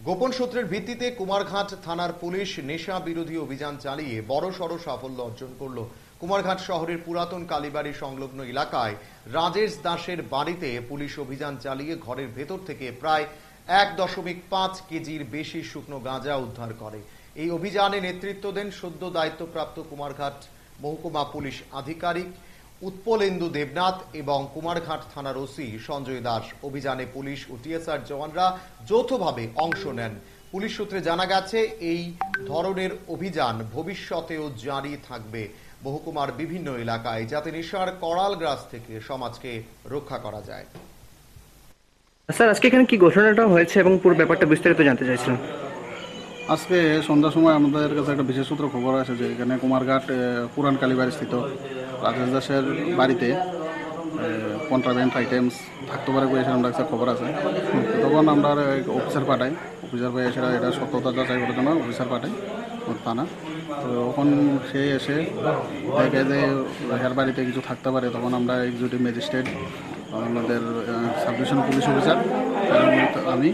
গোপন সূত্রের ভিত্তিতে কুমারঘাট থানার পুলিশ নেশা বিরোধী অভিযান চালিয়ে বড়সড় সাফল্য অর্জন করল। কুমারঘাট শহরের পুরাতন কালীবাড়ি সংলগ্ন এলাকায় রাজেশ দাসের বাড়িতে পুলিশ অভিযান চালিয়ে ঘরের ভেতর থেকে প্রায় 1.5 কেজির বেশি শুকনো গাঁজা উদ্ধার করে। এই অভিযানে নেতৃত্ব দেন সদ্য দায়িত্বপ্রাপ্ত কুমারঘাট মহকুমা পুলিশ আধিকারিক উৎপলেন্দু দেবনাথ এবং কুমারঘাট থানার ওসি সঞ্জয় দাস। অভিযানে পুলিশ ও টিএসআর জওয়ানরা যৌথভাবে অংশ নেন। পুলিশ সূত্রে জানা গেছে এই ধরনের অভিযান ভবিষ্যতেও জারি থাকবে মহকুমার বিভিন্ন এলাকায়, যাতে নেশার করাল গ্রাস থেকে সমাজকে রক্ষা করা যায়। স্যার, আজকে এখানে কি ঘটনাটা হয়েছে এবং পুরো ব্যাপারটা বিস্তারিত জানতে চাইছিলাম। আজকে সন্ধ্যার সময় আমাদের কাছে একটা বিশেষ সূত্র খবর আছে যে এখানে কুমারঘাট পুরান কালীবাড়ি স্থিত রাজেশ দাসের বাড়িতে কন্ট্রাব্যান্ড আইটেমস থাকতে পারে বলে সেরকম একটা খবর আছে। তখন আমরা অফিসার পাঠাই, অফিসার পাই এছাড়া এটা সত্যতা যাচাই করার জন্য অফিসার পাঠাই থানা। তো তখন সে এসে দেখে যে এর বাড়িতে কিছু থাকতে পারে, তখন আমরা এক্সিকিউটিভ ম্যাজিস্ট্রেট, আমাদের সাব ডিভিশন পুলিশ অফিসার, আমি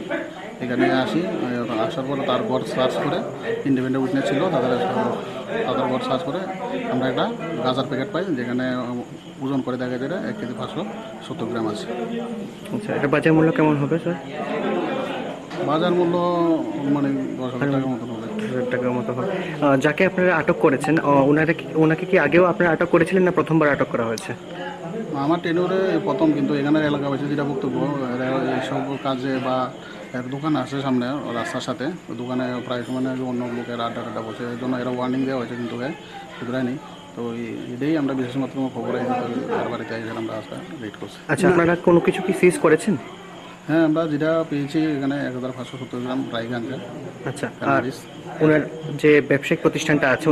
এখানে আসার পরে তার ঘর সার্চ করে ইন্ডিপেন্ডেন্ট উইটনেস ছিল, তাদের ঘর সার্চ করে আমরা একটা গাঁজার প্যাকেট পাই, যেখানে ওজন করে দেখা যায় 1 কেজি 570 গ্রাম আছে। আচ্ছা, এটা বাজার মূল্য কেমন হবে স্যার? বাজার মূল্য মানে 10,000 টাকার মতন হবে। 10,000 টাকার মতো হবে। যাকে আপনারা আটক করেছেন ওনাকে কি আগেও আপনারা আটক করেছিলেন না প্রথমবার আটক করা হয়েছে? আমার টেনিউরে প্রথম, কিন্তু এখানের এলাকাবাসী যেটা বক্তব্য, এইসব কাজে বা এক দোকান আছে সামনে রাস্তার সাথে, দোকানে প্রায় সময় অন্য লোকের আড্ডা বসে, এই জন্য এরা ওয়ার্নিং দেওয়া হয়েছে, কিন্তু শুধরায়নি। তো এটাই আমরা বিশেষ মাত্র খবর আর বাড়িতে আমরা রেড করছি। আচ্ছা, আপনারা কোনো কিছু কি সিজ করেছেন? হ্যাঁ, আমরা যেটা পেয়েছি এখানে 1,570 গ্রাম ড্রাই গাঁজা। আচ্ছা, আর ওনার যে ব্যবসায়িক প্রতিষ্ঠানটা আছে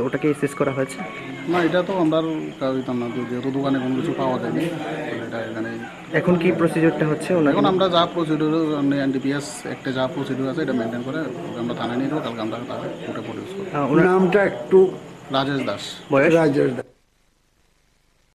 ওটাকে সিজ করা হয়েছে? না, এটা তো আমরা দিতাম না, যেহেতু দোকানে কোনো কিছু পাওয়া যায়নি। এটা এখানে এখন কি প্রসিডিউরটা হচ্ছে? এখন আমরা যা প্রসিডিউর এনডিপিএস একটা যা প্রসিডিউর আছে এটা মেনটেন করে আমরা থানায় নিয়ে যাবো, কালকে আমরা তাকে কোর্টে প্রডিউস করবো। নামটা একটু রাজেশ দাস। বয়স? রাজেশ দাস।